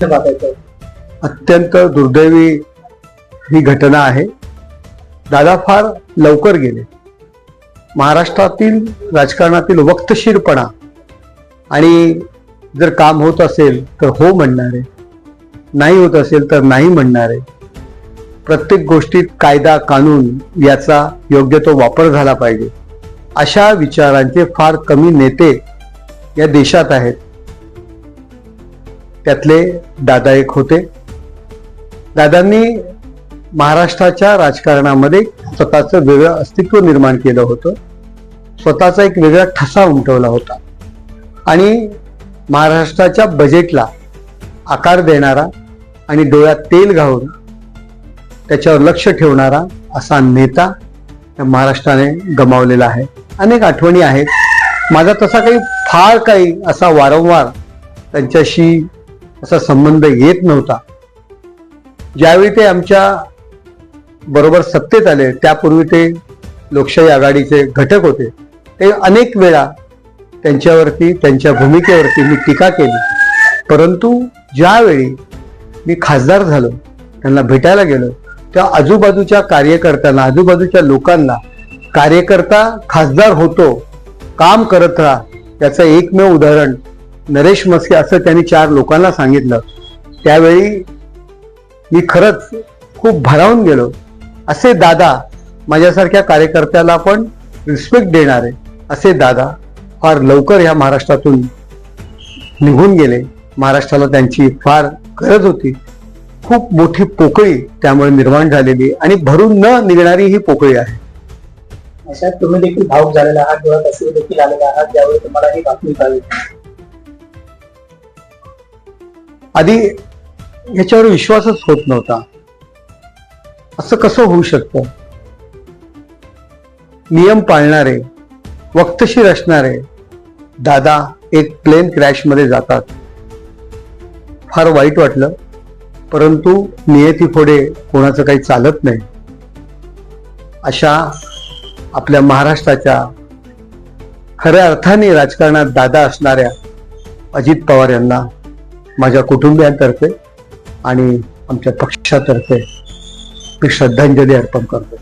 अत्यंत दुर्दैवी ही घटना आहे। दादा फार लवकर गेले। महाराष्ट्रातील राजकारणातील वक्तशीरपणा आणि जर काम होत असेल तर हो म्हणणारे, नाही होत असेल तर नाही म्हणणारे, प्रत्येक गोष्टीत कायदा कानून याचा योग्य तो वापर झाला पाहिजे अशा विचारांचे फार कमी नेते या देशात आहेत। त्यातले दादा एक होते। दादांनी महाराष्ट्राच्या राजकारणामध्ये स्वतःचं वेगळं अस्तित्व निर्माण केलं होतं, स्वतःचा एक वेगळा ठसा उमटवला होता आणि महाराष्ट्राच्या बजेटला आकार देणारा आणि डोळ्यात तेल घालून त्याच्यावर लक्ष ठेवणारा असा नेता महाराष्ट्राने गमावलेला आहे। अनेक आठवणी आहेत। माझा तसा काही असा वारंवार त्यांच्याशी असा संबंध येत नव्हता। ज्यावेळी ते आमच्या बरोबर सत्तेत आले त्यापूर्वी ते लोकशाही आघाडीचे घटक होते। ते अनेक वेळा त्यांच्यावरती, त्यांच्या भूमिकेवरती मी टीका केली, परंतु ज्यावेळी मी खासदार झालो, त्यांना भेटायला गेलो, त्या आजूबाजूच्या कार्यकर्त्यांना, आजूबाजूच्या लोकांना कार्यकर्ता खासदार होतो, काम करत राहा, याचं एकमेव उदाहरण नरेश मस्के असं त्यांनी 4 लोकांना सांगितलं। त्यावेळी मी खरंच खूप भारावून गेलो। असे दादा, माझ्यासारख्या कार्यकर्त्याला पण रिस्पेक्ट देणारे असे दादा फार लवकर ह्या महाराष्ट्रातून निघून गेले। महाराष्ट्राला त्यांची फार गरज होती। खूप मोठी पोकळी त्यामुळे निर्माण झालेली आणि भरून न निघणारी ही पोकळी आहे। अशा तुम्ही देखील भावूक झालेला आहात, डोळ्यात असे देखील आलेले आहात ज्यावेळी तुम्हाला ही बातमी कळली। आधी याच्यावर विश्वासच होत नव्हता। असं कसं होऊ शकतं? नियम पाळणारे, वक्तशीर असणारे दादा एक प्लेन क्रॅश मध्ये जातात। फार वाईट वाटलं, परंतु नियतीपुढे कोणाचं काही चालत नाही। अशा आपल्या महाराष्ट्राच्या खऱ्या अर्थाने राजकारणात दादा असणाऱ्या अजित पवार यांना माझ्या कुटुंबियांतर्फे आणि आमच्या पक्षातर्फे मी श्रद्धांजली अर्पण करतो।